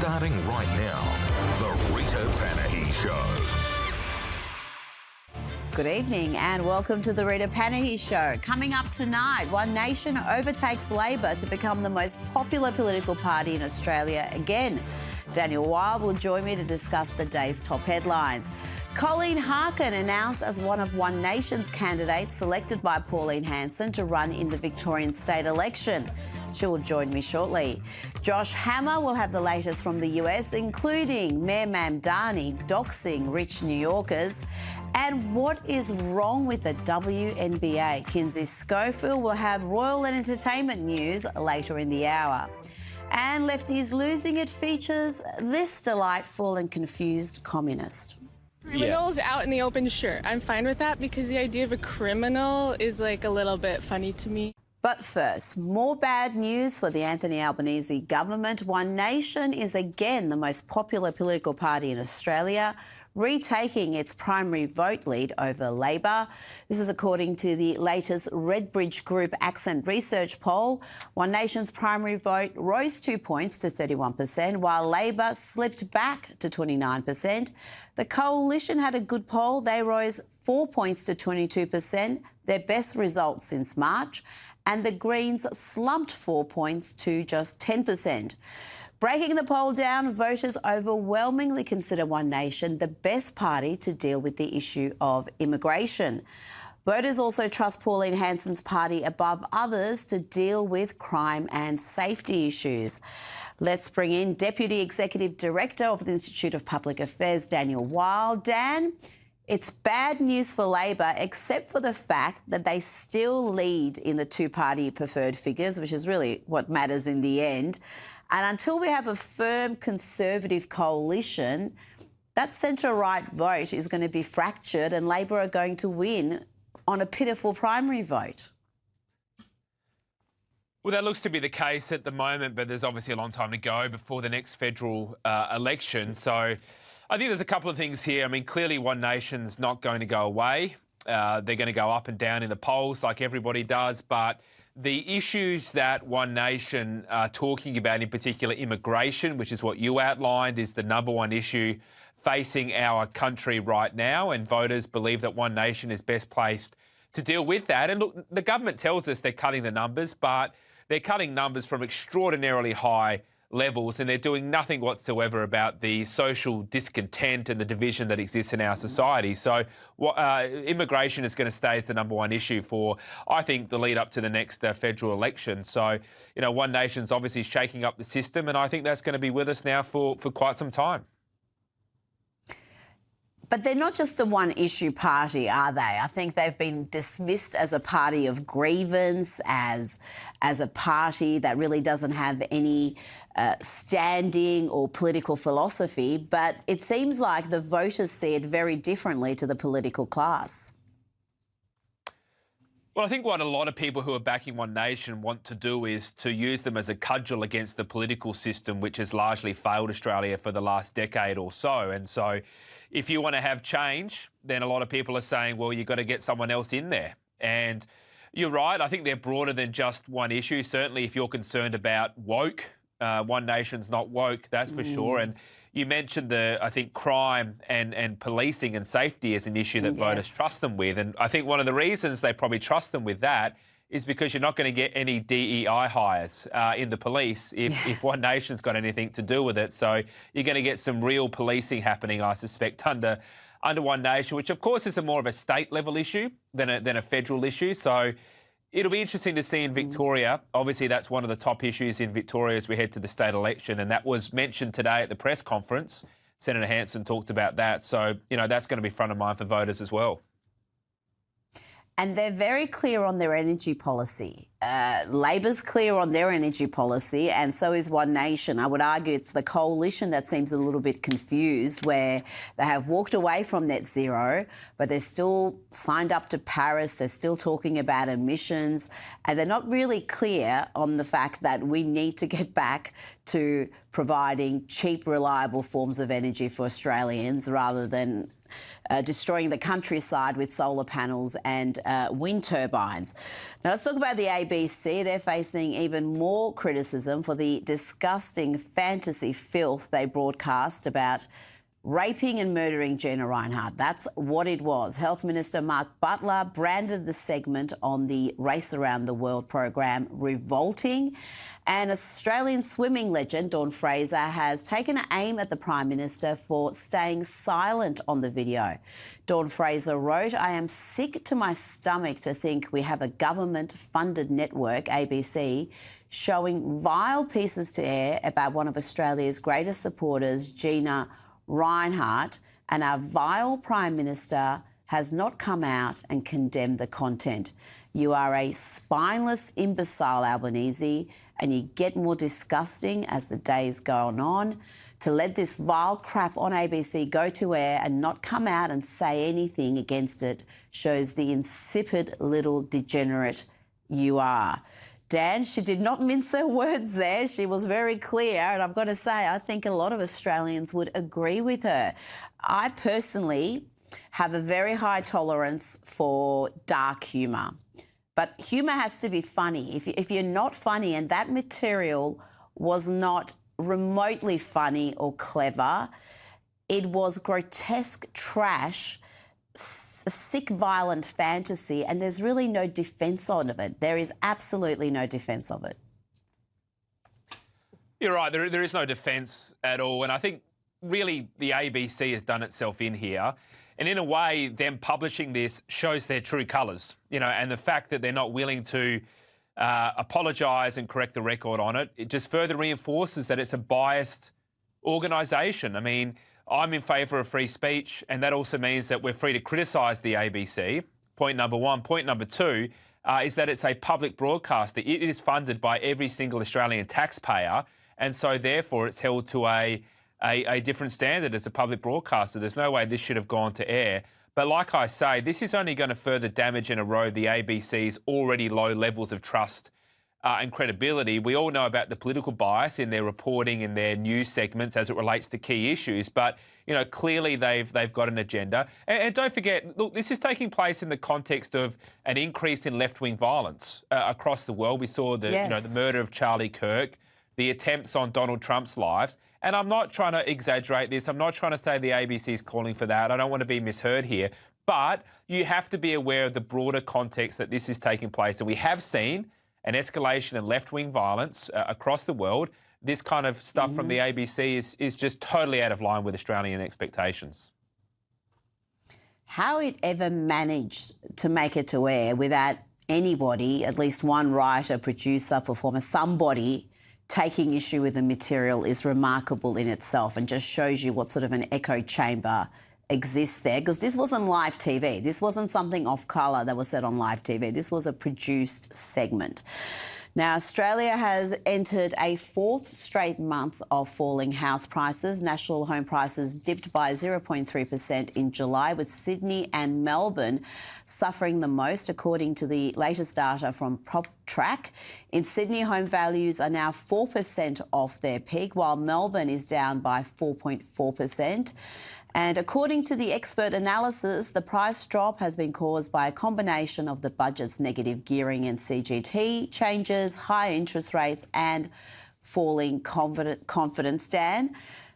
Starting right now, The Rita Panahi Show. Good evening and welcome to the Rita Panahi Show. Coming up tonight, One Nation overtakes Labor to become the most popular political party in Australia again. Daniel Wild will join me to discuss the day's top headlines. Colleen Harkin announced as one of One Nation's candidates selected by Pauline Hanson to run in the Victorian state election. She will join me shortly. Josh Hammer will have the latest from the US, including Mayor Mamdani doxing rich New Yorkers. And what is wrong with the WNBA? Kinsey Schofield will have royal and entertainment news later in the hour. And Lefties Losing It features this delightful and confused communist. Criminals out in the open, sure. I'm fine with that because the idea of a criminal is like a little bit funny to me. But first, more bad news for the Anthony Albanese government. One Nation is again the most popular political party in Australia, retaking its primary vote lead over Labor. This is according to the latest Redbridge Group Accent Research poll. One Nation's primary vote rose 2 points to 31%, while Labor slipped back to 29%. The Coalition had a good poll. They rose 4 points to 22%, their best result since March. And the Greens slumped 4 points to just 10%. Breaking the poll down, voters overwhelmingly consider One Nation the best party to deal with the issue of immigration. Voters also trust Pauline Hanson's party above others to deal with crime and safety issues. Let's bring in Deputy Executive Director of the Institute of Public Affairs, Daniel Wild. Dan, it's bad news for Labor, except for the fact that they still lead in the two-party preferred figures, which is really what matters in the end. And until we have a firm Conservative coalition, that centre-right vote is going to be fractured and Labor are going to win on a pitiful primary vote. Well, that looks to be the case at the moment, but there's obviously a long time to go before the next federal election. So I think there's a couple of things here. I mean, clearly One Nation's not going to go away. They're going to go up and down in the polls like everybody does, but the issues that One Nation are talking about, in particular immigration, which is what you outlined, is the number one issue facing our country right now, and voters believe that One Nation is best placed to deal with that. And look, the government tells us they're cutting the numbers, but they're cutting numbers from extraordinarily high levels, and they're doing nothing whatsoever about the social discontent and the division that exists in our society. So immigration is going to stay as the number one issue for, I think, the lead up to the next federal election. So, you know, One Nation's obviously shaking up the system, and I think that's going to be with us now for quite some time. But they're not just a one-issue party, are they? I think they've been dismissed as a party of grievance, as a party that really doesn't have any standing or political philosophy. But it seems like the voters see it very differently to the political class. Well, I think what a lot of people who are backing One Nation want to do is to use them as a cudgel against the political system, which has largely failed Australia for the last decade or so. And so if you want to have change, then a lot of people are saying, well, you've got to get someone else in there. And you're right. I think they're broader than just one issue. Certainly, if you're concerned about woke, One Nation's not woke, that's for sure. And you mentioned I think crime and policing and safety is an issue that voters trust them with. And I think one of the reasons they probably trust them with that is because you're not going to get any DEI hires in the police if One Nation's got anything to do with it. So you're going to get some real policing happening, I suspect, under One Nation, which of course is more of a state level issue than a federal issue. So it'll be interesting to see in Victoria. Obviously, that's one of the top issues in Victoria as we head to the state election, and that was mentioned today at the press conference. Senator Hanson talked about that. So, you know, that's going to be front of mind for voters as well. And they're very clear on their energy policy. Labor's clear on their energy policy, and so is One Nation. I would argue it's the coalition that seems a little bit confused, where they have walked away from net zero, but they're still signed up to Paris. They're still talking about emissions, and they're not really clear on the fact that we need to get back to providing cheap, reliable forms of energy for Australians rather than destroying the countryside with solar panels and wind turbines. Now let's talk about the ABC. They're facing even more criticism for the disgusting fantasy filth they broadcast about raping and murdering Gina Rinehart. That's what it was. Health Minister Mark Butler branded the segment on the Race Around the World program revolting. And Australian swimming legend Dawn Fraser has taken aim at the Prime Minister for staying silent on the video. Dawn Fraser wrote, "I am sick to my stomach to think we have a government-funded network, ABC, showing vile pieces to air about one of Australia's greatest supporters, Gina Rinehart, and our vile Prime Minister has not come out and condemned the content. You are a spineless imbecile, Albanese, and you get more disgusting as the days go on. To let this vile crap on ABC go to air and not come out and say anything against it shows the insipid little degenerate you are." Dan, she did not mince her words there. She was very clear. And I've got to say, I think a lot of Australians would agree with her. I personally have a very high tolerance for dark humour. But humour has to be funny. If you're not funny, and that material was not remotely funny or clever, it was grotesque trash, a sick, violent fantasy, and there's really no defence of it. There is absolutely no defence of it. You're right, there is no defence at all, and I think really the ABC has done itself in here, and in a way them publishing this shows their true colours, you know, and the fact that they're not willing to apologise and correct the record on it, it just further reinforces that it's a biased organisation. I mean, I'm in favour of free speech, and that also means that we're free to criticise the ABC. Point number one. Point number two is that it's a public broadcaster. It is funded by every single Australian taxpayer, and so therefore it's held to a different standard as a public broadcaster. There's no way this should have gone to air. But like I say, this is only going to further damage and erode the ABC's already low levels of trust and credibility. We all know about the political bias in their reporting in their news segments as it relates to key issues, but you know clearly they've got an agenda. And don't forget, look, this is taking place in the context of an increase in left-wing violence across the world. We saw the the murder of Charlie Kirk, the attempts on Donald Trump's lives. And I'm not trying to exaggerate this. I'm not trying to say the ABC is calling for that. I don't want to be misheard here. But you have to be aware of the broader context that this is taking place. And we have seen an escalation in left-wing violence across the world. This kind of stuff from the ABC is just totally out of line with Australian expectations. How it ever managed to make it to air without anybody, at least one writer, producer, performer, somebody taking issue with the material is remarkable in itself and just shows you what sort of an echo chamber exists there, because this wasn't live TV. This wasn't something off colour that was said on live TV. This was a produced segment. Now, Australia has entered a fourth straight month of falling house prices. National home prices dipped by 0.3% in July, with Sydney and Melbourne suffering the most, according to the latest data from PropTrack. In Sydney, home values are now 4% off their peak, while Melbourne is down by 4.4%. And according to the expert analysis, the price drop has been caused by a combination of the budget's negative gearing and CGT changes, high interest rates and falling confidence, Dan.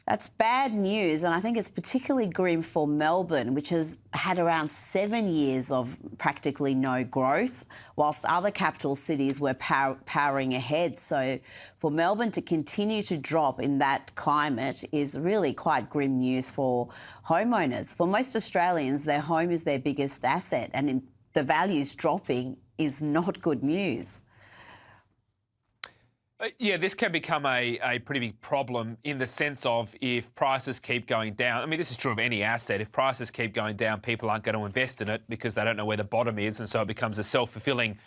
That's bad news, and I think it's particularly grim for Melbourne, which has had around 7 years of practically no growth, whilst other capital cities were powering ahead. So for Melbourne to continue to drop in that climate is really quite grim news for homeowners. For most Australians, their home is their biggest asset, and the values dropping is not good news. Yeah, this can become a pretty big problem in the sense of if prices keep going down. I mean, this is true of any asset. If prices keep going down, people aren't going to invest in it because they don't know where the bottom is, and so it becomes a self-fulfilling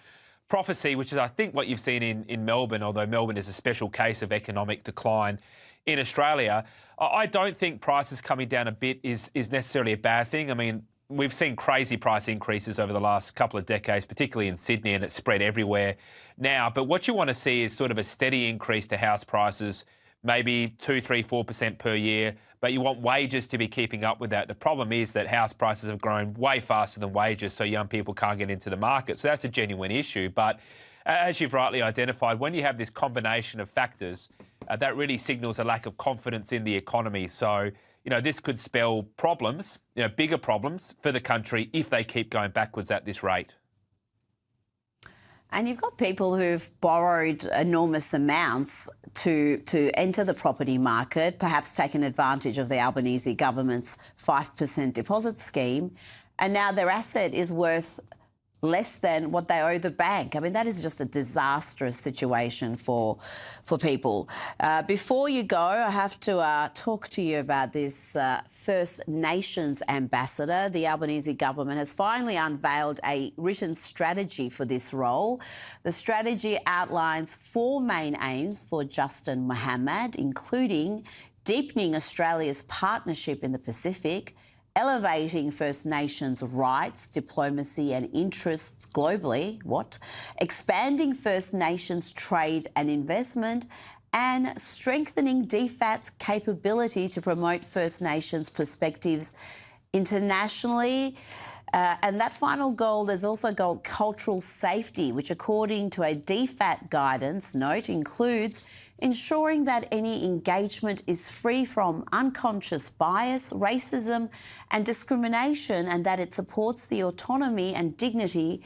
prophecy, which is, I think, what you've seen in Melbourne, although Melbourne is a special case of economic decline in Australia. I don't think prices coming down a bit is necessarily a bad thing. I mean, we've seen crazy price increases over the last couple of decades, particularly in Sydney, and it's spread everywhere now. But what you want to see is sort of a steady increase to house prices maybe 2, 3, 4% per year, but you want wages to be keeping up with that. The problem is that house prices have grown way faster than wages, so young people can't get into the market. So that's a genuine issue. But as you've rightly identified, when you have this combination of factors, that really signals a lack of confidence in the economy. So, this could spell problems, bigger problems for the country if they keep going backwards at this rate. And you've got people who've borrowed enormous amounts to enter the property market, perhaps taken advantage of the Albanese government's 5% deposit scheme, and now their asset is worth less than what they owe the bank. I mean, that is just a disastrous situation for people. Before you go, I have to talk to you about this First Nations ambassador. The Albanese government has finally unveiled a written strategy for this role. The strategy outlines 4 main aims for Justin Mohammed, including deepening Australia's partnership in the Pacific, elevating First Nations rights, diplomacy and interests globally, expanding First Nations trade and investment, and strengthening DFAT's capability to promote First Nations perspectives internationally. And that final goal, there's also a goal, cultural safety, which according to a DFAT guidance note includes ensuring that any engagement is free from unconscious bias, racism and discrimination, and that it supports the autonomy and dignity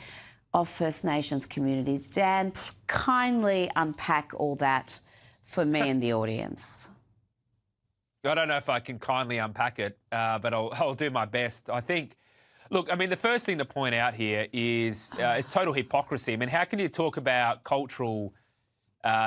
of First Nations communities. Dan, kindly unpack all that for me and the audience. I don't know if I can kindly unpack it, but I'll do my best. I think, look, I mean, the first thing to point out here is total hypocrisy. I mean, how can you talk about cultural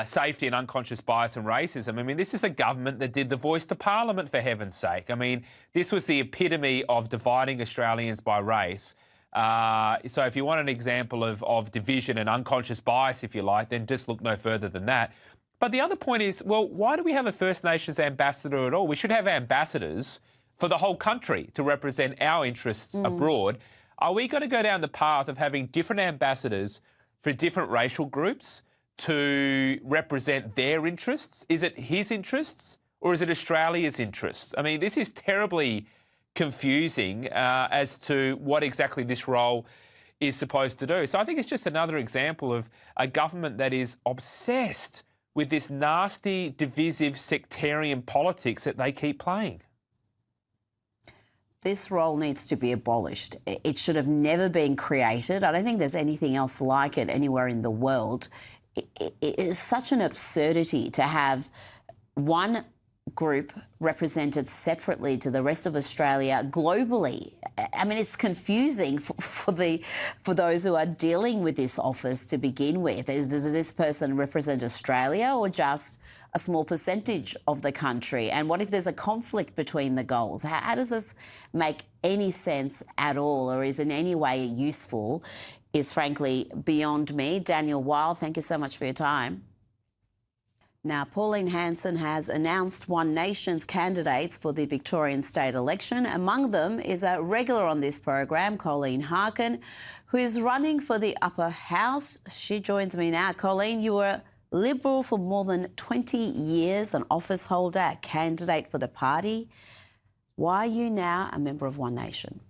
safety and unconscious bias and racism? I mean, this is the government that did the voice to Parliament, for heaven's sake. I mean, this was the epitome of dividing Australians by race. So if you want an example of division and unconscious bias, if you like, then just look no further than that. But the other point is, well, why do we have a First Nations ambassador at all? We should have ambassadors for the whole country to represent our interests abroad. Are we going to go down the path of having different ambassadors for different racial groups to represent their interests? Is it his interests or is it Australia's interests? I mean, this is terribly confusing as to what exactly this role is supposed to do. So I think it's just another example of a government that is obsessed with this nasty, divisive, sectarian politics that they keep playing. This role needs to be abolished. It should have never been created. I don't think there's anything else like it anywhere in the world. It is such an absurdity to have one group represented separately to the rest of Australia globally. I mean, it's confusing for those who are dealing with this office to begin with. Does this person represent Australia or just a small percentage of the country? And what if there's a conflict between the goals? How does this make any sense at all, or is in any way useful, is frankly beyond me. Daniel Weil, thank you so much for your time. Now, Pauline Hanson has announced One Nation's candidates for the Victorian state election. Among them is a regular on this program, Colleen Harkin, who is running for the upper house. She joins me now. Colleen, you were Liberal for more than 20 years, an office holder, a candidate for the party. Why are you now a member of One Nation?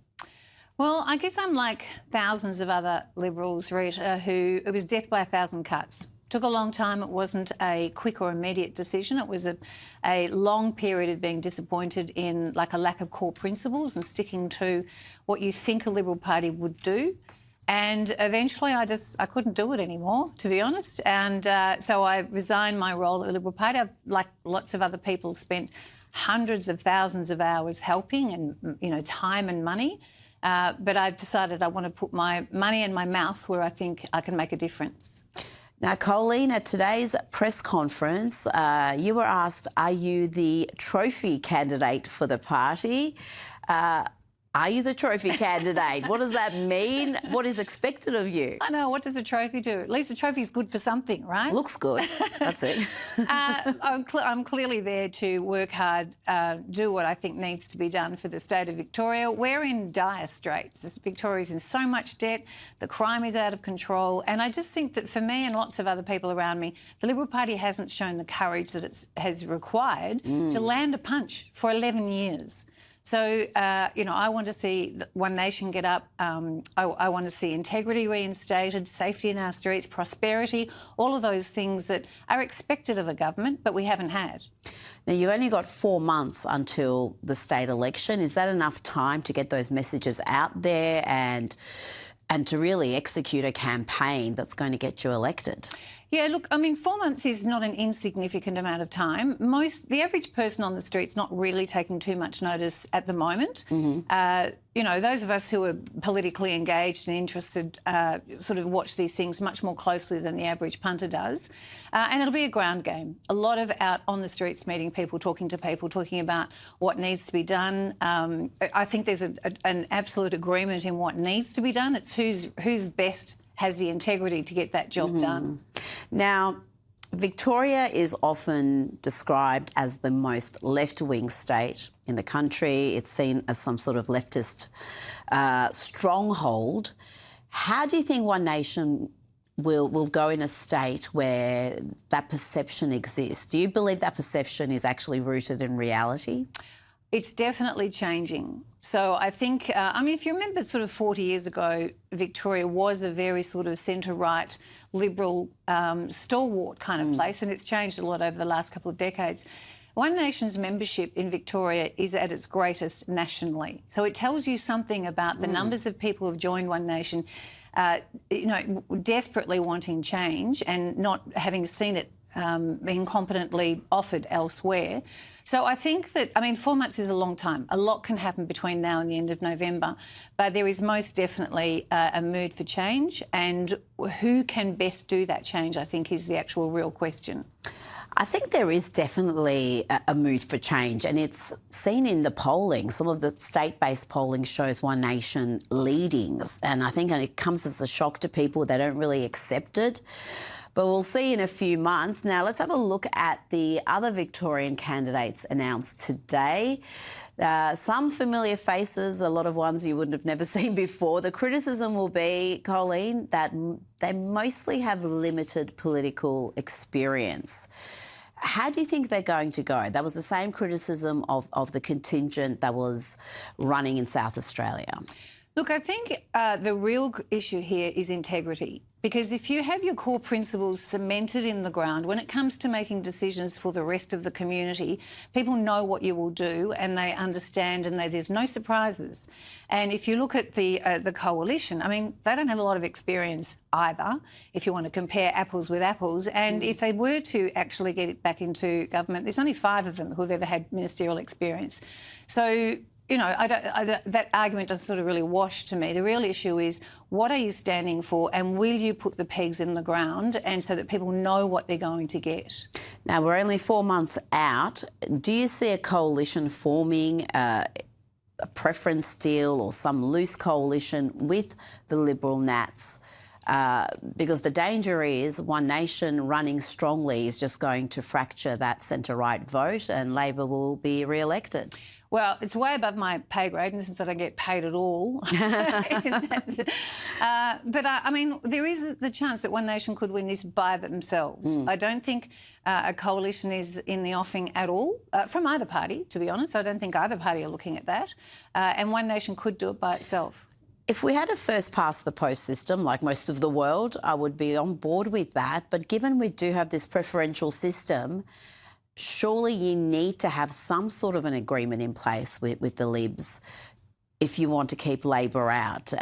Well, I guess I'm like thousands of other Liberals, Rita, who it was death by a thousand cuts. Took a long time. It wasn't a quick or immediate decision. It was a long period of being disappointed in like a lack of core principles and sticking to what you think a Liberal Party would do. And eventually I couldn't do it anymore, to be honest. And so I resigned my role at the Liberal Party. I've, like lots of other people, spent hundreds of thousands of hours helping and, you know, time and money. But I've decided I want to put my money in my mouth where I think I can make a difference. Now, Colleen, at today's press conference, you were asked, are you the trophy candidate for the party? Are you the trophy candidate? What does that mean? What is expected of you? I know, what does a trophy do? At least a trophy's good for something, right? Looks good. That's it. I'm clearly there to work hard, do what I think needs to be done for the state of Victoria. We're in dire straits. Victoria's in so much debt, the crime is out of control, and I just think that for me and lots of other people around me, the Liberal Party hasn't shown the courage that it has required to land a punch for 11 years. So, I want to see One Nation get up. I want to see integrity reinstated, safety in our streets, prosperity, all of those things that are expected of a government, but we haven't had. Now, you only got 4 months until the state election. Is that enough time to get those messages out there and to really execute a campaign that's going to get you elected? Yeah, look, I mean, 4 months is not an insignificant amount of time. The average person on the street's not really taking too much notice at the moment. Those of us who are politically engaged and interested sort of watch these things much more closely than the average punter does. And it'll be a ground game. A lot of out on the streets meeting people, talking to people, talking about what needs to be done. I think there's an absolute agreement in what needs to be done. It's who's best has the integrity to get that job done. Now, Victoria is often described as the most left-wing state in the country. It's seen as some sort of leftist stronghold. How do you think One Nation will go in a state where that perception exists? Do you believe that perception is actually rooted in reality? It's definitely changing. So I think, if you remember sort of 40 years ago, Victoria was a very sort of centre-right, liberal, stalwart kind of place, and it's changed a lot over the last couple of decades. One Nation's membership in Victoria is at its greatest nationally. So it tells you something about the numbers of people who have joined One Nation, desperately wanting change and not having seen it incompetently offered elsewhere. So I think that, 4 months is a long time. A lot can happen between now and the end of November, but there is most definitely a mood for change, and who can best do that change, I think, is the actual real question. I think there is definitely a mood for change, and it's seen in the polling. Some of the state-based polling shows One Nation leading, and I think it comes as a shock to people. They don't really accept it. But we'll see in a few months. Now, let's have a look at the other Victorian candidates announced today. Some familiar faces, a lot of ones you wouldn't have never seen before. The criticism will be, Colleen, that they mostly have limited political experience. How do you think they're going to go? That was the same criticism of the contingent that was running in South Australia. Look, I think the real issue here is integrity. Because if you have your core principles cemented in the ground, when it comes to making decisions for the rest of the community, people know what you will do and they understand, and there's no surprises. And if you look at the coalition, they don't have a lot of experience either, if you want to compare apples with apples. And if they were to actually get it back into government, there's only 5 of them who have ever had ministerial experience. So, that argument doesn't sort of really wash to me. The real issue is, what are you standing for, and will you put the pegs in the ground, and so that people know what they're going to get? Now, we're only 4 months out. Do you see a coalition forming, a preference deal or some loose coalition with the Liberal Nats? Because the danger is One Nation running strongly is just going to fracture that centre-right vote, and Labor will be re-elected. Well, it's way above my pay grade, and since I don't get paid at all. There is the chance that One Nation could win this by themselves. I don't think a coalition is in the offing at all, from either party, to be honest. I don't think either party are looking at that. And One Nation could do it by itself. If we had a first-past-the-post system, like most of the world, I would be on board with that. But given we do have this preferential system, surely you need to have some sort of an agreement in place with the Libs if you want to keep Labor out.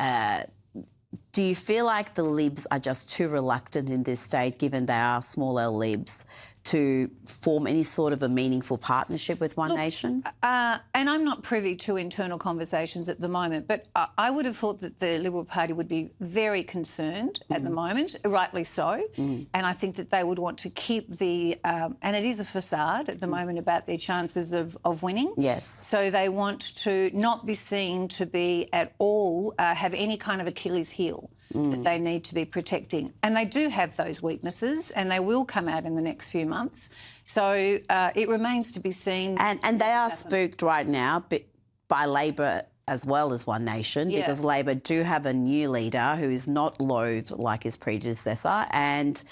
Do you feel like the Libs are just too reluctant in this state, given they are small L Libs, to form any sort of a meaningful partnership with One Nation? And I'm not privy to internal conversations at the moment, but I would have thought that the Liberal Party would be very concerned at the moment, rightly so, and I think that they would want to keep the, and it is a facade at the moment about their chances of winning. Yes. So they want to not be seen to be at all, have any kind of Achilles heel that they need to be protecting. And they do have those weaknesses, and they will come out in the next few months. So it remains to be seen. And they are spooked right now by Labor as well as One Nation, because Labor do have a new leader who is not loathed like his predecessor, and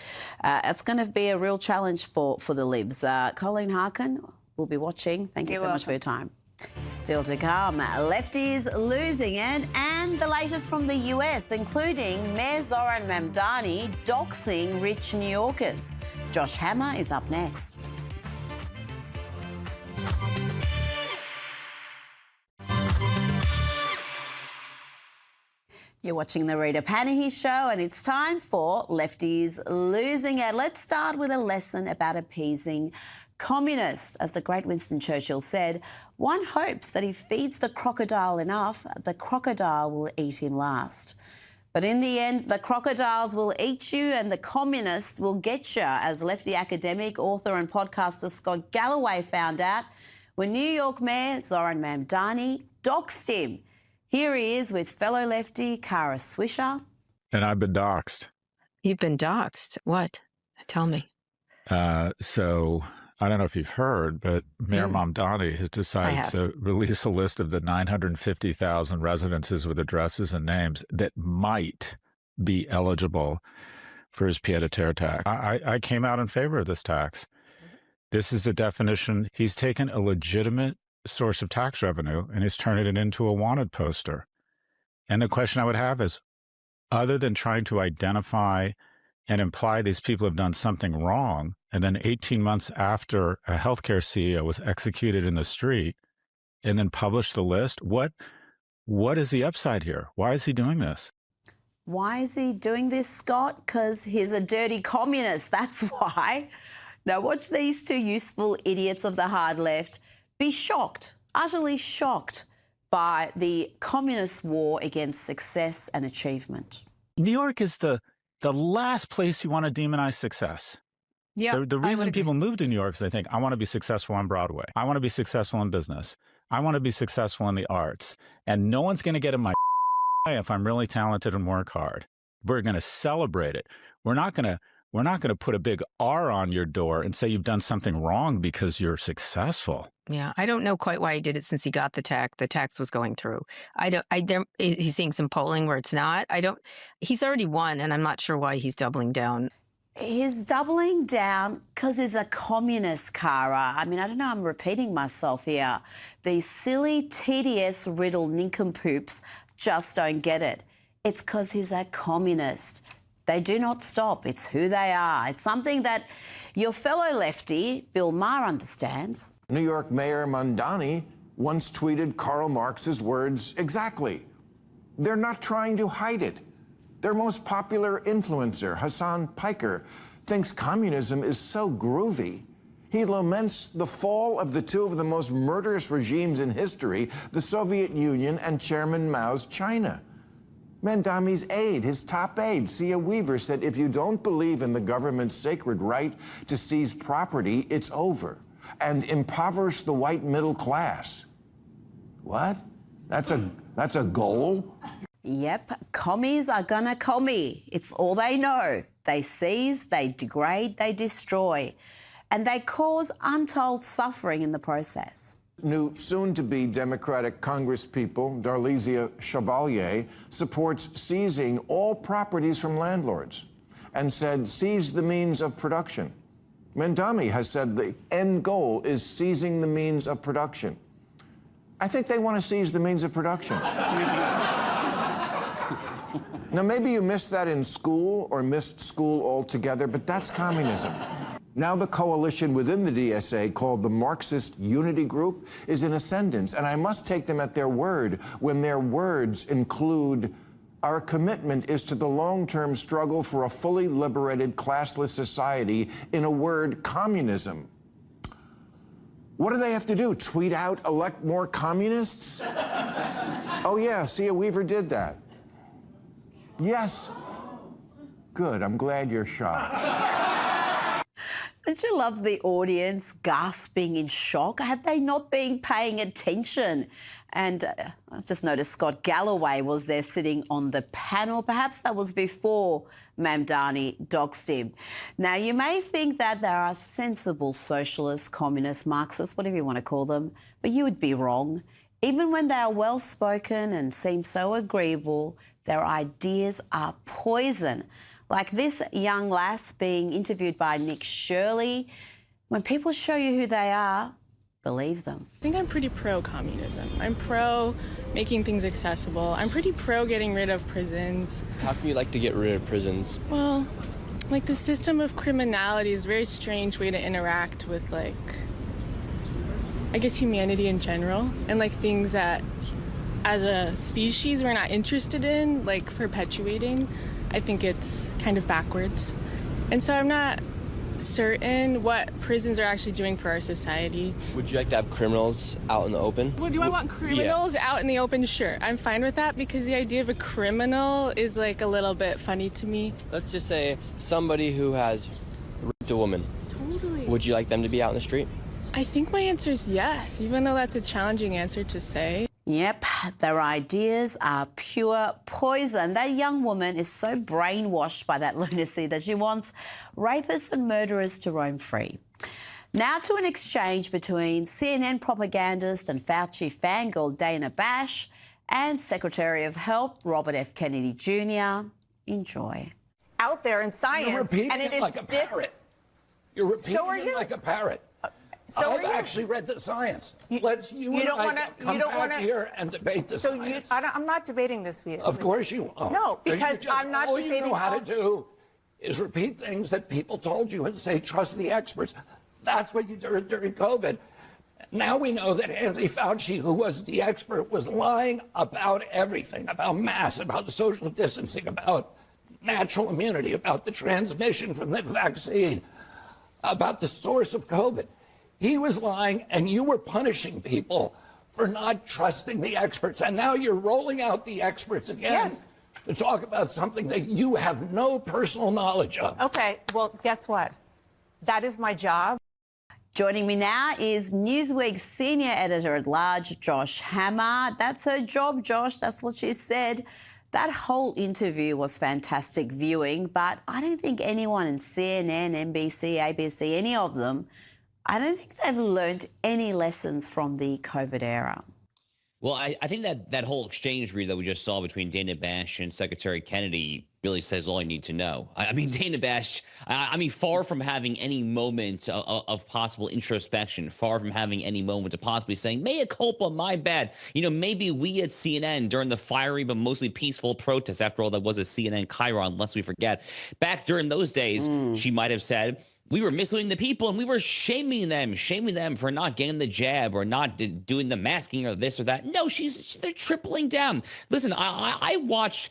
it's going to be a real challenge for the Libs. Colleen Harkin will be watching. Thank you so much for your time. Still to come, lefties losing it, and the latest from the US, including Mayor Zoran Mamdani doxing rich New Yorkers. Josh Hammer is up next. You're watching the Rita Panahi Show, and it's time for Lefties Losing It. Let's start with a lesson about appeasing communists. As the great Winston Churchill said, one hopes that if feeds the crocodile enough, the crocodile will eat him last. But in the end, the crocodiles will eat you and the communists will get you, as lefty academic, author and podcaster Scott Galloway found out when New York Mayor Zoran Mamdani doxed him. Here he is with fellow lefty Kara Swisher. And I've been doxed. You've been doxed? What? Tell me. So I don't know if you've heard, but Mayor Mamdani has decided to release a list of the 950,000 residences with addresses and names that might be eligible for his pied-à-terre tax. I came out in favor of this tax. This is the definition. He's taken a legitimate source of tax revenue and he's turning it into a wanted poster. And the question I would have is, other than trying to identify and imply these people have done something wrong, and then 18 months after a healthcare CEO was executed in the street and then published the list, what is the upside here? Why is he doing this? Why is he doing this, Scott? Because he's a dirty communist, that's why. Now watch these two useful idiots of the hard left be shocked, utterly shocked by the communist war against success and achievement. New York is the last place you want to demonize success. Yeah, the reason people move to New York is they think, I want to be successful on Broadway. I want to be successful in business. I want to be successful in the arts. And no one's going to get in my if I'm really talented and work hard. We're going to celebrate it. We're not going to put a big R on your door and say you've done something wrong because you're successful. Yeah, I don't know quite why he did it since he got the tax. The tax was going through. He's seeing some polling where it's not. He's already won, and I'm not sure why he's doubling down. He's doubling down because he's a communist, Kara. I mean, I don't know, I'm repeating myself here. These silly, tedious, riddled nincompoops just don't get it. It's because he's a communist. They do not stop. It's who they are. It's something that your fellow lefty, Bill Maher, understands. New York Mayor Mamdani once tweeted Karl Marx's words exactly. They're not trying to hide it. Their most popular influencer, Hassan Piker, thinks communism is so groovy. He laments the fall of the two of the most murderous regimes in history, the Soviet Union and Chairman Mao's China. Mamdani's aide, his top aide, Sia Weaver, said if you don't believe in the government's sacred right to seize property, it's over, and impoverish the white middle class. What? That's a goal? Yep, commies are gonna commie. It's all they know. They seize, they degrade, they destroy, and they cause untold suffering in the process. New soon-to-be Democratic Congresspeople, Darlisia Chevalier, supports seizing all properties from landlords and said seize the means of production. Mamdani has said the end goal is seizing the means of production. I think they want to seize the means of production. Now, maybe you missed that in school or missed school altogether, but that's communism. Now the coalition within the DSA, called the Marxist Unity Group, is in ascendance, and I must take them at their word when their words include Our commitment is to the long-term struggle for a fully liberated, classless society, in a word, communism. What do they have to do? Tweet out, elect more communists? Oh yeah, Sia Weaver did that. Yes. Good, I'm glad you're shocked. Don't you love the audience gasping in shock? Have they not been paying attention? And I've just noticed Scott Galloway was there sitting on the panel. Perhaps that was before Mamdani doxed him. Now, you may think that there are sensible socialists, communists, Marxists, whatever you want to call them, but you would be wrong. Even when they are well-spoken and seem so agreeable, their ideas are poison. Like this young lass being interviewed by Nick Shirley. When people show you who they are, believe them. I think I'm pretty pro-communism. I'm pro making things accessible. I'm pretty pro getting rid of prisons. How can you like to get rid of prisons? Well, like the system of criminality is a very strange way to interact with, like, I guess humanity in general, and like things that as a species we're not interested in, like perpetuating. I think it's kind of backwards. And so I'm not certain what prisons are actually doing for our society. Would you like to have criminals out in the open? Well, do I want criminals out in the open? Sure, I'm fine with that because the idea of a criminal is like a little bit funny to me. Let's just say somebody who has raped a woman. Totally. Would you like them to be out in the street? I think my answer is yes, even though that's a challenging answer to say. Yep, their ideas are pure poison. That young woman is so brainwashed by that lunacy that she wants rapists and murderers to roam free. Now to an exchange between CNN propagandist and Fauci fangirl Dana Bash and Secretary of Health Robert F. Kennedy Jr. Enjoy. Out there in science, You're repeating and it it is like a parrot. You're repeating So are it you. like a parrot. So I've are you. actually read the science. You don't and I wanna- come you don't back wanna- here and debate the So science. I'm not debating this with you. Of course you won't. No, because I'm not all debating you know how to also- do is repeat things that people told you and say, trust the experts. That's what you did during COVID. Now we know that Anthony Fauci, who was the expert, was lying about everything, about masks, about social distancing, about natural immunity, about the transmission from the vaccine, about the source of COVID. He was lying, and you were punishing people for not trusting the experts. And now you're rolling out the experts again to talk about something that you have no personal knowledge of. Okay, well, guess what? That is my job. Joining me now is Newsweek's senior editor-at-large, Josh Hammer. That's her job, Josh. That's what she said. That whole interview was fantastic viewing, but I don't think anyone in CNN, NBC, ABC, any of them, I don't think they've learned any lessons from the COVID era. Well, I think that whole exchange, Rita, that we just saw between Dana Bash and Secretary Kennedy really says all I need to know. I mean, Dana Bash, far from having any moment of possible introspection, far from having any moment of possibly saying, mea culpa, my bad. You know, maybe we at CNN during the fiery but mostly peaceful protests, after all, that was a CNN Chiron, lest we forget. Back during those days, she might have said, we were misleading the people and we were shaming them for not getting the jab or not doing the masking or this or that. No, they're tripling down. Listen, I watched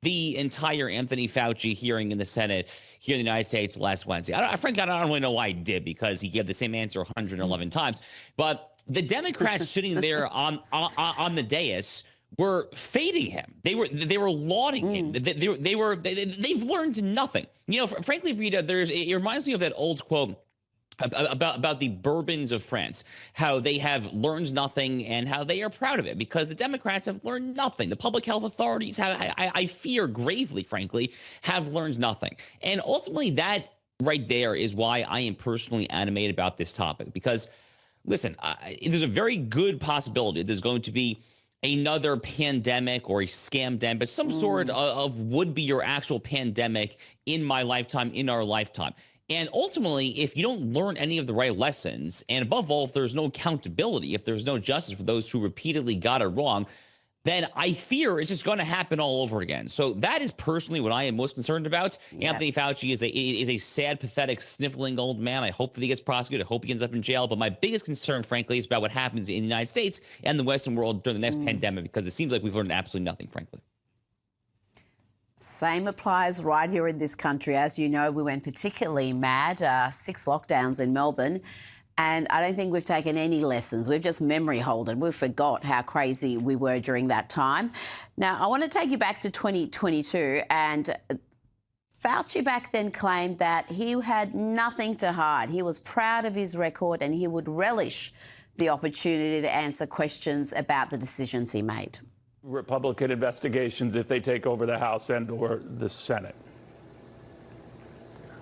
the entire Anthony Fauci hearing in the Senate here in the United States last Wednesday. Frankly, I don't really know why he did, because he gave the same answer 111 times. But the Democrats sitting there on the dais were fading him. They were lauding him. They've learned nothing. You know, frankly, Rita, it reminds me of that old quote about the Bourbons of France, how they have learned nothing and how they are proud of it, because the Democrats have learned nothing. The public health authorities I fear gravely, frankly, have learned nothing. And ultimately, that right there is why I am personally animated about this topic, because listen, there's a very good possibility there's going to be another pandemic or a scamdemic, but some sort of would be your actual pandemic in my lifetime, in our lifetime. And ultimately, if you don't learn any of the right lessons, and above all, if there's no accountability, if there's no justice for those who repeatedly got it wrong, then I fear it's just going to happen all over again. So that is personally what I am most concerned about. Yeah. Anthony Fauci is a sad, pathetic, sniffling old man. I hope that he gets prosecuted. I hope he ends up in jail. But my biggest concern, frankly, is about what happens in the United States and the Western world during the next pandemic, because it seems like we've learned absolutely nothing, frankly. Same applies right here in this country. As you know, we went particularly mad, 6 lockdowns in Melbourne, and I don't think we've taken any lessons. We've just memory holded. We forgot how crazy we were during that time. Now, I want to take you back to 2022, and Fauci back then claimed that he had nothing to hide. He was proud of his record and he would relish the opportunity to answer questions about the decisions he made. Republican investigations if they take over the House and or the Senate?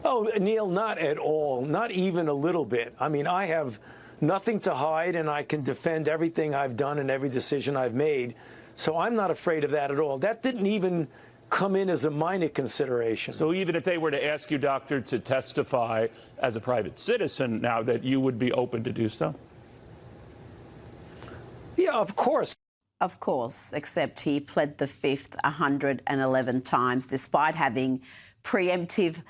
Oh, Neil, not at all. Not even a little bit. I mean, I have nothing to hide and I can defend everything I've done and every decision I've made. So I'm not afraid of that at all. That didn't even come in as a minor consideration. So even if they were to ask you, doctor, to testify as a private citizen now, that you would be open to do so? Yeah, of course. Of course, except he pled the fifth 111 times, despite having preemptive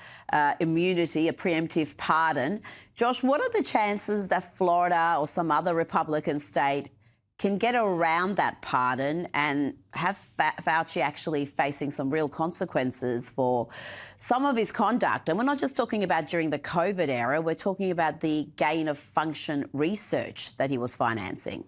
immunity, a preemptive pardon. Josh, what are the chances that Florida or some other Republican state can get around that pardon and have Fauci actually facing some real consequences for some of his conduct? And we're not just talking about during the COVID era, we're talking about the gain of function research that he was financing.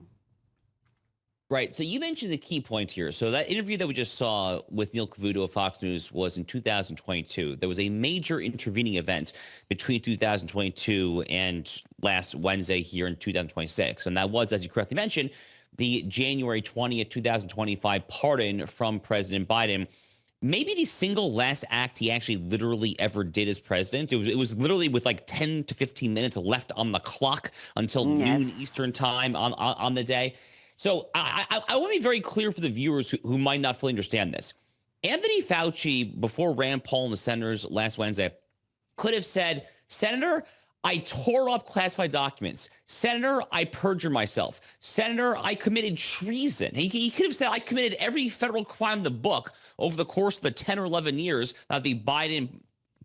Right. So you mentioned the key point here. So that interview that we just saw with Neil Cavuto of Fox News was in 2022. There was a major intervening event between 2022 and last Wednesday here in 2026. And that was, as you correctly mentioned, the January 20th, 2025 pardon from President Biden. Maybe the single last act he actually literally ever did as president. It was literally with like 10 to 15 minutes left on the clock until noon Eastern time on the day. So I want to be very clear for the viewers who might not fully understand this. Anthony Fauci, before Rand Paul and the senators last Wednesday, could have said, Senator, I tore up classified documents. Senator, I perjured myself. Senator, I committed treason. He could have said, I committed every federal crime in the book over the course of the 10 or 11 years that the Biden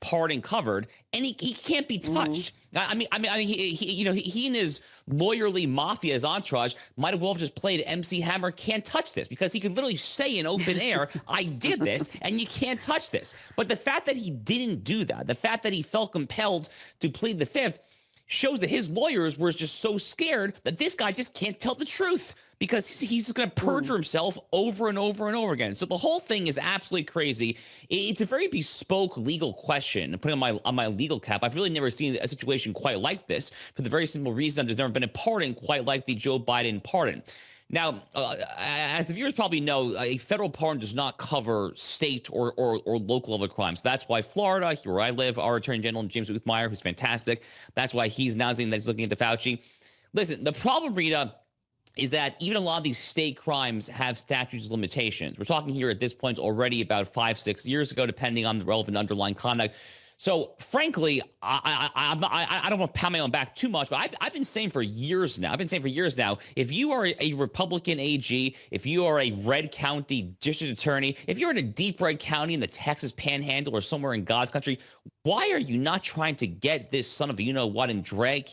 pardon covered, and he can't be touched. I mean, he and his lawyerly mafia, his entourage, might have well just played MC Hammer can't touch this, because he could literally say in open air, I did this, and you can't touch this. But the fact that he didn't do that, the fact that he felt compelled to plead the fifth, shows that his lawyers were just so scared that this guy just can't tell the truth, because he's just going to perjure himself over and over and over again. So the whole thing is absolutely crazy. It's a very bespoke legal question. Putting on my legal cap, I've really never seen a situation quite like this, for the very simple reason that there's never been a pardon quite like the Joe Biden pardon. Now, as the viewers probably know, a federal pardon does not cover state or local level crimes. That's why Florida, here where I live, our Attorney General James Uthmeyer, who's fantastic, that's why he's announcing that he's looking into Fauci. Listen, the problem, Rita, is that even a lot of these state crimes have statutes of limitations. We're talking here at this point already about 5-6 years ago, depending on the relevant underlying conduct. So, frankly, I don't want to pound my own back too much, but I've been saying for years now, if you are a Republican AG, if you are a red county district attorney, if you're in a deep red county in the Texas Panhandle or somewhere in God's country, why are you not trying to get this son of a you-know-what and drag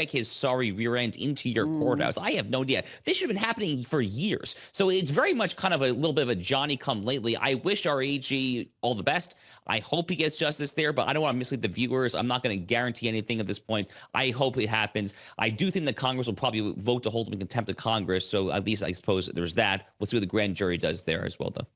his sorry rear end into your courthouse? I have no idea. This should have been happening for years. So it's very much kind of a little bit of a Johnny-come-lately. I wish our AG all the best. I hope he gets justice there, but I don't want to mislead the viewers. I'm not going to guarantee anything at this point. I hope it happens. I do think that Congress will probably vote to hold him in contempt of Congress, so at least I suppose there's that. We'll see what the grand jury does there as well, though.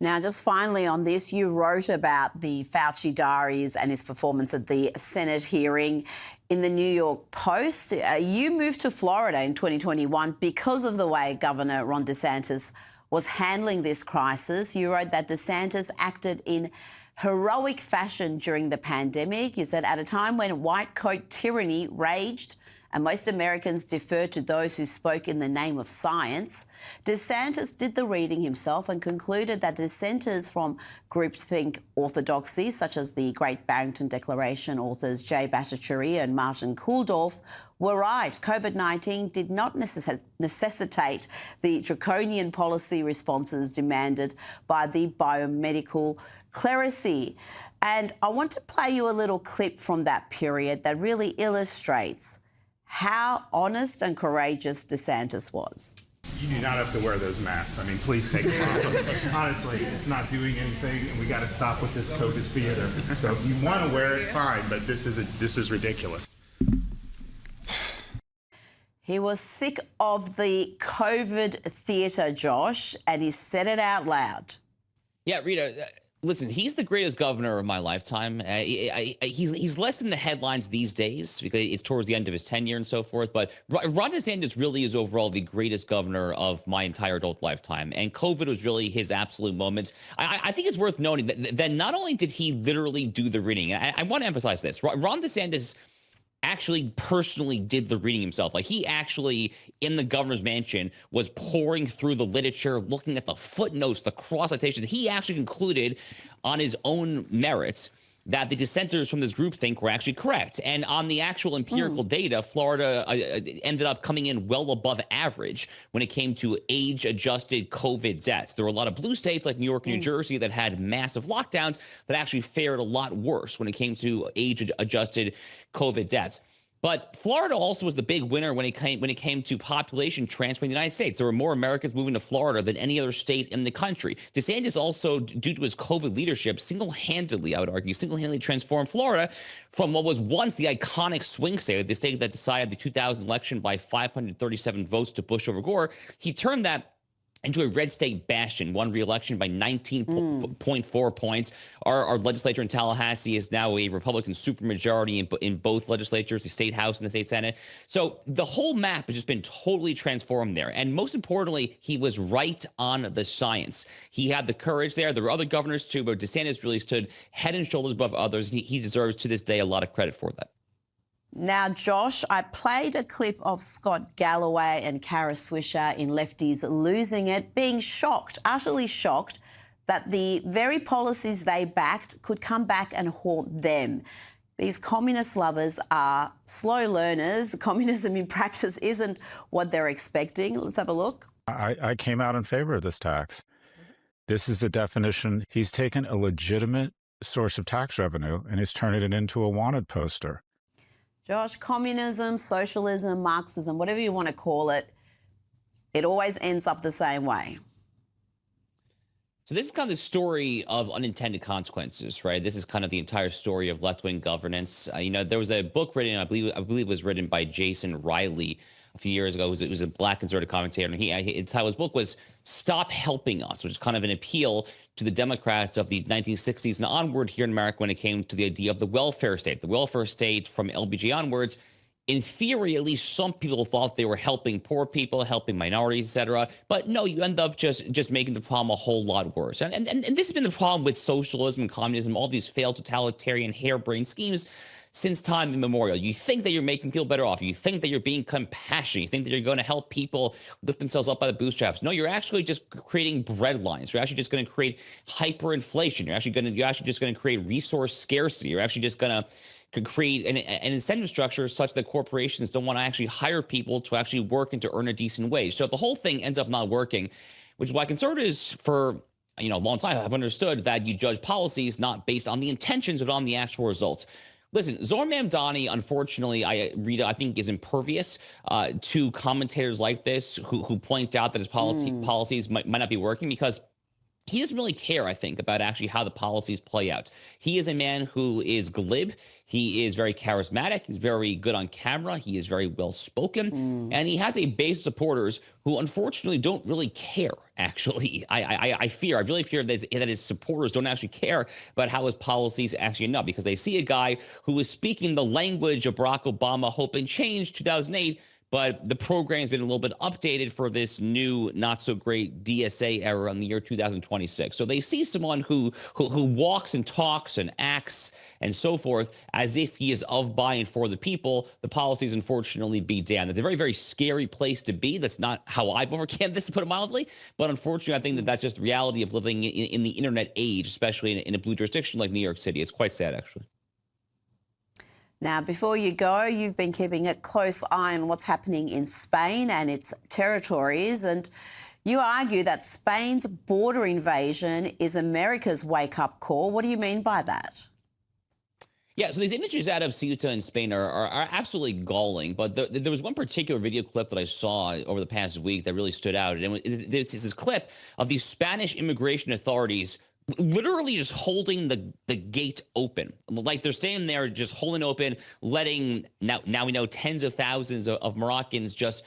Now, just finally on this, you wrote about the Fauci diaries and his performance at the Senate hearing in the New York Post. You moved to Florida in 2021 because of the way Governor Ron DeSantis was handling this crisis. You wrote that DeSantis acted in heroic fashion during the pandemic. You said, at a time when white coat tyranny raged and most Americans deferred to those who spoke in the name of science, DeSantis did the reading himself and concluded that dissenters from groupthink orthodoxy, such as the Great Barrington Declaration authors Jay Bhattacharya and Martin Kulldorff, were right. COVID-19 did not necessitate the draconian policy responses demanded by the biomedical clerisy. And I want to play you a little clip from that period that really illustrates how honest and courageous DeSantis was. You do not have to wear those masks. I mean, please take them off. Honestly, it's not doing anything, and we got to stop with this COVID theater. So if you want to wear it, fine, but this is ridiculous. He was sick of the COVID theatre, Josh, and he said it out loud. Yeah, Rita, listen, he's the greatest governor of my lifetime. He's less in the headlines these days because it's towards the end of his tenure and so forth. But Ron DeSantis really is overall the greatest governor of my entire adult lifetime. And COVID was really his absolute moment. I think it's worth noting that not only did he literally do the reading, I want to emphasize this. Ron DeSantis actually personally did the reading himself. Like, he actually, in the governor's mansion, was pouring through the literature, looking at the footnotes, the cross citations. He actually concluded on his own merits that the dissenters from this groupthink were actually correct. And on the actual empirical data, Florida ended up coming in well above average when it came to age-adjusted COVID deaths. There were a lot of blue states like New York and New Jersey that had massive lockdowns that actually fared a lot worse when it came to age-adjusted COVID deaths. But Florida also was the big winner when it came to population transfer in the United States. There were more Americans moving to Florida than any other state in the country. DeSantis also, due to his COVID leadership, single-handedly, I would argue, single-handedly transformed Florida from what was once the iconic swing state, the state that decided the 2000 election by 537 votes to Bush over Gore. He turned that into a red state bastion, won re-election by 19.4 points. Our legislature in Tallahassee is now a Republican supermajority in both legislatures, the state house and the state senate. So the whole map has just been totally transformed there. And most importantly, he was right on the science. He had the courage there. There were other governors too, but DeSantis really stood head and shoulders above others. He deserves to this day a lot of credit for that. Now, Josh, I played a clip of Scott Galloway and Kara Swisher in Lefties Losing It, being shocked, utterly shocked, that the very policies they backed could come back and haunt them. These communist lovers are slow learners. Communism in practice isn't what they're expecting. Let's have a look. I came out in favor of this tax. This is the definition. He's taken a legitimate source of tax revenue and he's turning it into a wanted poster. Josh, communism, socialism, Marxism, whatever you want to call it, it always ends up the same way. So this is kind of the story of unintended consequences, right? This is kind of the entire story of left-wing governance. There was a book written, I believe it was written by Jason Riley a few years ago. It was a black conservative commentator, and his book was "Stop Helping Us," which is kind of an appeal to the Democrats of the 1960s and onward here in America when it came to the idea of the welfare state. The welfare state from LBJ onwards, in theory, at least some people thought they were helping poor people, helping minorities, etc. But no, you end up just making the problem a whole lot worse. And this has been the problem with socialism and communism, all these failed totalitarian harebrained schemes since time immemorial. You think that you're making people better off. You think that you're being compassionate. You think that you're going to help people lift themselves up by the bootstraps. No, you're actually just creating bread lines. You're actually just going to create hyperinflation. You're actually just going to create resource scarcity. You're actually just going to create an incentive structure such that corporations don't want to actually hire people to actually work and to earn a decent wage. So if the whole thing ends up not working, which is why conservatives for a long time have understood that you judge policies not based on the intentions but on the actual results. Listen, Zohar Mamdani, unfortunately, Rita, I think is impervious to commentators like this who point out that his policies might not be working because he doesn't really care, I think, about actually how the policies play out. He is a man who is glib. He is very charismatic. He's very good on camera. He is very well-spoken. And he has a base of supporters who, unfortunately, don't really care, actually. I really fear that his supporters don't actually care about how his policies actually end up because they see a guy who is speaking the language of Barack Obama, Hope and Change, 2008, but the program's been a little bit updated for this new, not-so-great DSA era in the year 2026. So they see someone who walks and talks and acts and so forth as if he is of, by, and for the people. The policies, unfortunately, be damned. It's a very, very scary place to be. That's not how I've overcome this, to put it mildly. But unfortunately, I think that's just the reality of living in the internet age, especially in a blue jurisdiction like New York City. It's quite sad, actually. Now, before you go, you've been keeping a close eye on what's happening in Spain and its territories, and you argue that Spain's border invasion is America's wake-up call. What do you mean by that? Yeah, so these images out of Ceuta in Spain are absolutely galling. But there was one particular video clip that I saw over the past week that really stood out. And it's this clip of these Spanish immigration authorities literally just holding the gate open. Like they're standing there just holding open, letting, now we know, tens of thousands of Moroccans just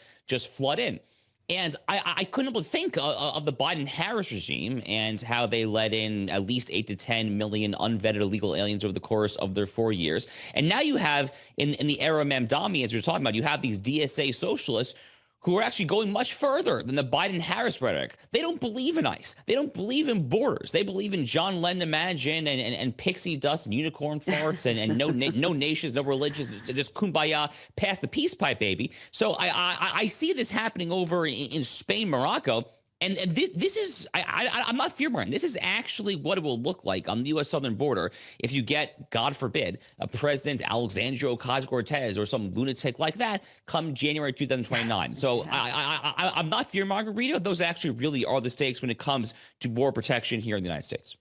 flood in. And I couldn't but think of the Biden-Harris regime and how they let in at least 8 to 10 million unvetted illegal aliens over the course of their 4 years. And now you have, in the era of Mamdani, as you're talking about, you have these DSA socialists who are actually going much further than the Biden-Harris rhetoric. They don't believe in ICE. They don't believe in borders. They believe in John Lennon Imagine and pixie dust and unicorn farts and no nations, no religions, just kumbaya, pass the peace pipe, baby. So I see this happening over in Spain, Morocco. And this is, I'm not fear-mongering. This is actually what it will look like on the U.S. southern border if you get, God forbid, a President Alexandria Ocasio-Cortez or some lunatic like that come January 2029. So I'm not fear-mongering, Rita. Those actually really are the stakes when it comes to border protection here in the United States.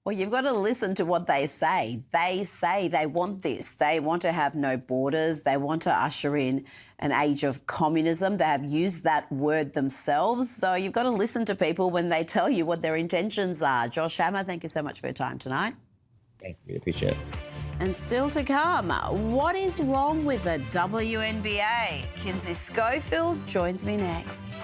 Well, you've got to listen to what they say. They say they want this. They want to have no borders. They want to usher in an age of communism. They have used that word themselves. So you've got to listen to people when they tell you what their intentions are. Josh Hammer, thank you so much for your time tonight. Thank you. Appreciate it. And still to come, what is wrong with the WNBA? Kinsey Schofield joins me next.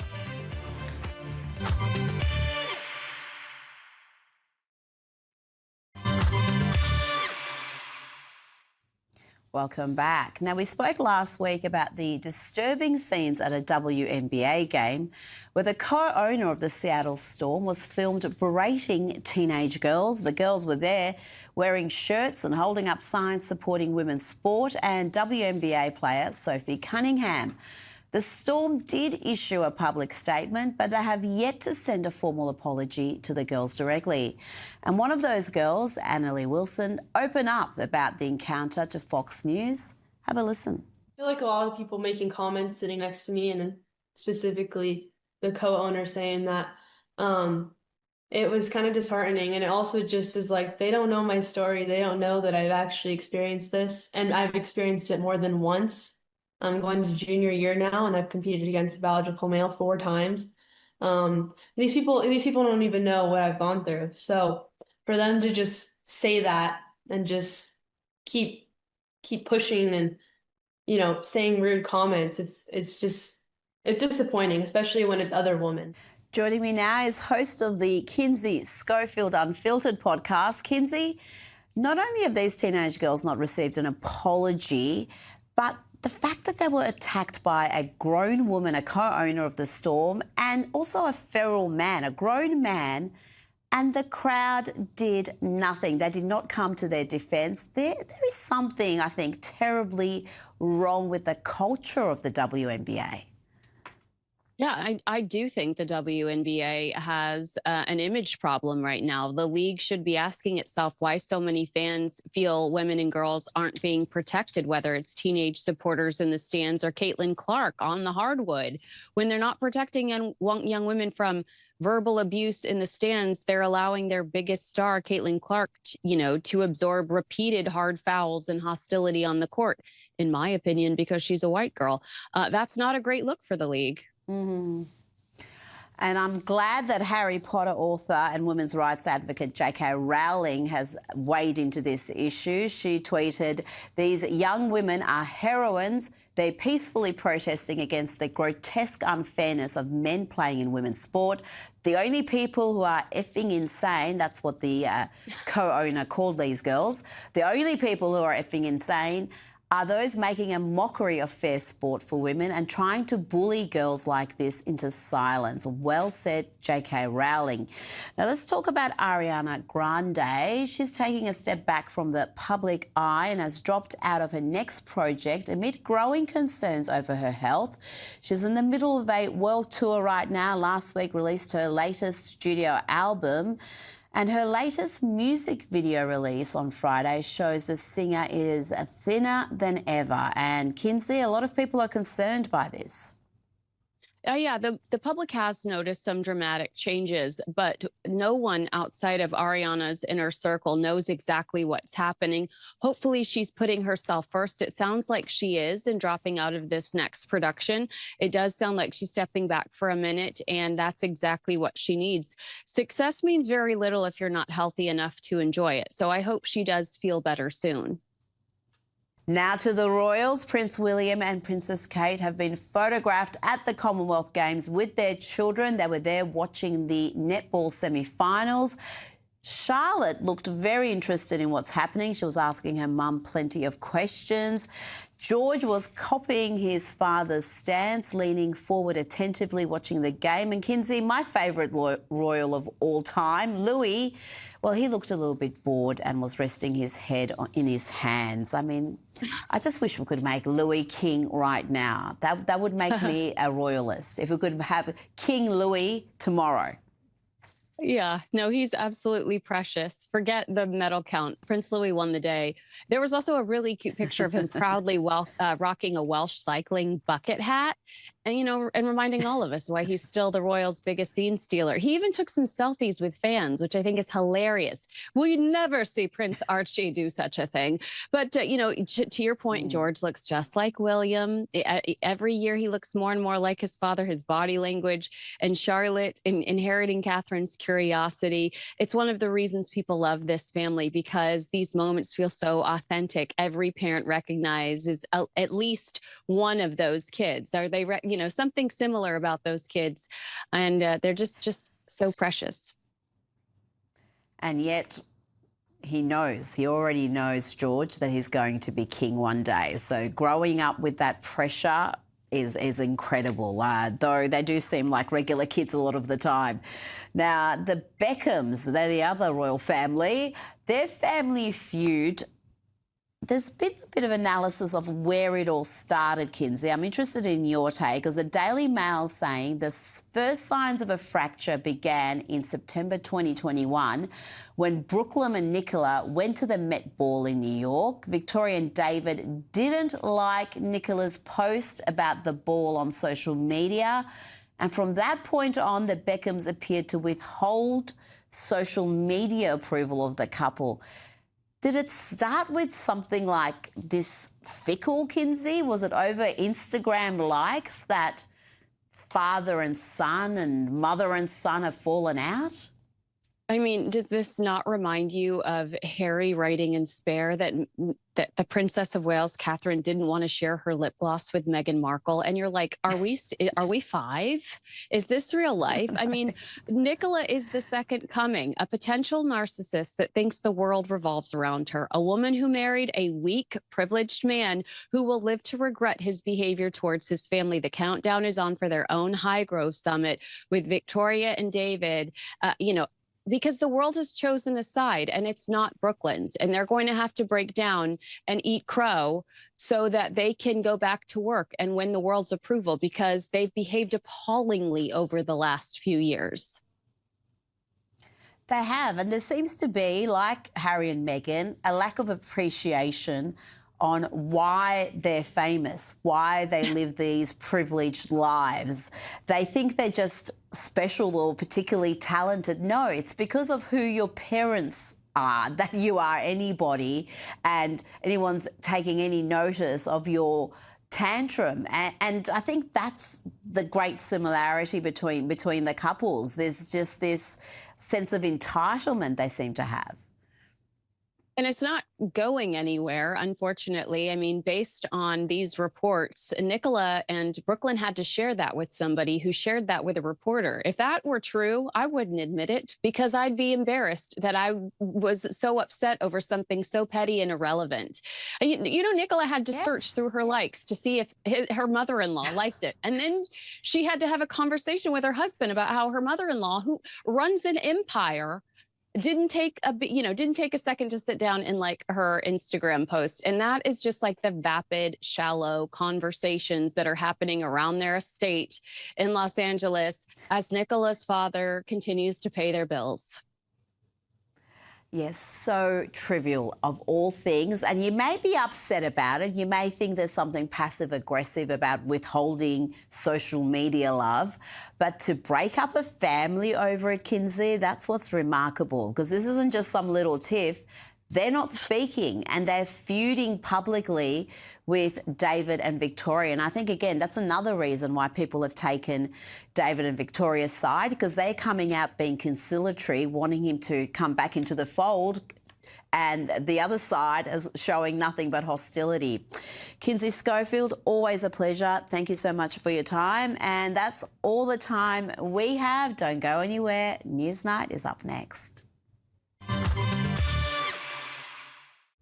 Welcome back. Now, we spoke last week about the disturbing scenes at a WNBA game where the co-owner of the Seattle Storm was filmed berating teenage girls. The girls were there wearing shirts and holding up signs supporting women's sport, and WNBA player Sophie Cunningham. The Storm did issue a public statement, but they have yet to send a formal apology to the girls directly. And one of those girls, Annalie Wilson, opened up about the encounter to Fox News. Have a listen. I feel like a lot of people making comments sitting next to me, and then specifically the co-owner saying that it was kind of disheartening. And it also just is like, they don't know my story. They don't know that I've actually experienced this, and I've experienced it more than once. I'm going to junior year now, and I've competed against a biological male 4 times. These people don't even know what I've gone through. So for them to just say that and just keep pushing and, you know, saying rude comments, it's disappointing, especially when it's other women. Joining me now is host of the Kinsey Schofield Unfiltered podcast. Kinsey, not only have these teenage girls not received an apology, but the fact that they were attacked by a grown woman, a co-owner of the Storm, and also a feral man, a grown man, and the crowd did nothing. They did not come to their defence. There is something, I think, terribly wrong with the culture of the WNBA. Yeah, I do think the WNBA has an image problem right now. The league should be asking itself why so many fans feel women and girls aren't being protected, whether it's teenage supporters in the stands or Caitlin Clark on the hardwood. When they're not protecting young women from verbal abuse in the stands, they're allowing their biggest star, Caitlin Clark, to absorb repeated hard fouls and hostility on the court, in my opinion, because she's a white girl. That's not a great look for the league. Mm-hmm. And I'm glad that Harry Potter author and women's rights advocate J.K. Rowling has weighed into this issue. She tweeted, "These young women are heroines. They're peacefully protesting against the grotesque unfairness of men playing in women's sport. The only people who are effing insane," that's what the co-owner called these girls, "the only people who are effing insane are those making a mockery of fair sport for women and trying to bully girls like this into silence." Well said, J.K. Rowling. Now let's talk about Ariana Grande. She's taking a step back from the public eye and has dropped out of her next project amid growing concerns over her health. She's in the middle of a world tour right now. Last week released her latest studio album. And her latest music video release on Friday shows the singer is thinner than ever. And Kinsey, a lot of people are concerned by this. Yeah, the public has noticed some dramatic changes, but no one outside of Ariana's inner circle knows exactly what's happening. Hopefully, she's putting herself first. It sounds like she is in dropping out of this next production. It does sound like she's stepping back for a minute, and that's exactly what she needs. Success means very little if you're not healthy enough to enjoy it. So I hope she does feel better soon. Now to the royals. Prince William and Princess Kate have been photographed at the Commonwealth Games with their children. They were there watching the netball semi-finals. Charlotte looked very interested in what's happening. She was asking her mum plenty of questions. George was copying his father's stance, leaning forward attentively watching the game. And Kinsey, my favourite royal of all time, Louis, well, he looked a little bit bored and was resting his head in his hands. I mean, I just wish we could make Louis king right now. That would make me a royalist, if we could have King Louis tomorrow. Yeah, no, he's absolutely precious. Forget the medal count. Prince Louis won the day. There was also a really cute picture of him proudly rocking a Welsh cycling bucket hat and, and reminding all of us why he's still the royals' biggest scene stealer. He even took some selfies with fans, which I think is hilarious. Will you never see Prince Archie do such a thing? But, to your point, George looks just like William. Every year he looks more and more like his father, his body language, and Charlotte inheriting Catherine's curiosity. It's one of the reasons people love this family, because these moments feel so authentic. Every parent recognizes at least one of those kids. Are they, something similar about those kids, and they're just so precious. And yet, he already knows, George, that he's going to be king one day. So growing up with that pressure is incredible, though they do seem like regular kids a lot of the time. Now, the Beckhams, they're the other royal family. Their family feud, there's been a bit of analysis of where it all started, Kinsey. I'm interested in your take, because the Daily Mail saying the first signs of a fracture began in September 2021 when Brooklyn and Nicola went to the Met Ball in New York. Victoria and David didn't like Nicola's post about the ball on social media. And from that point on, the Beckhams appeared to withhold social media approval of the couple. Did it start with something like this fickle, Kinsey? Was it over Instagram likes that father and son and mother and son have fallen out? I mean, does this not remind you of Harry writing in Spare that the Princess of Wales, Catherine, didn't want to share her lip gloss with Meghan Markle? And you're like, are we 5? Is this real life? I mean, Nicola is the second coming, a potential narcissist that thinks the world revolves around her, a woman who married a weak, privileged man who will live to regret his behavior towards his family. The countdown is on for their own Highgrove summit with Victoria and David, because the world has chosen a side, and it's not Brooklyn's, and they're going to have to break down and eat crow so that they can go back to work and win the world's approval, because they've behaved appallingly over the last few years. They have, and there seems to be, like Harry and Meghan, a lack of appreciation on why they're famous, why they live these privileged lives. They think they're just special or particularly talented. No, it's because of who your parents are that you are anybody, and anyone's taking any notice of your tantrum. And I think that's the great similarity between the couples. There's just this sense of entitlement they seem to have. And it's not going anywhere, unfortunately. I mean, based on these reports, Nicola and Brooklyn had to share that with somebody who shared that with a reporter. If that were true, I wouldn't admit it, because I'd be embarrassed that I was so upset over something so petty and irrelevant. Nicola had to search through her likes to see if her mother-in-law liked it. And then she had to have a conversation with her husband about how her mother-in-law, who runs an empire, didn't take a second to sit down and like her Instagram post. And that is just like the vapid, shallow conversations that are happening around their estate in Los Angeles as Nicola's father continues to pay their bills. Yes, so trivial of all things. And you may be upset about it. You may think there's something passive-aggressive about withholding social media love. But to break up a family over it, Kinsey, that's what's remarkable, because this isn't just some little tiff. They're not speaking and they're feuding publicly with David and Victoria. And I think, again, that's another reason why people have taken David and Victoria's side, because they're coming out being conciliatory, wanting him to come back into the fold, and the other side is showing nothing but hostility. Kinsey Schofield, always a pleasure. Thank you so much for your time. And that's all the time we have. Don't go anywhere. Newsnight is up next.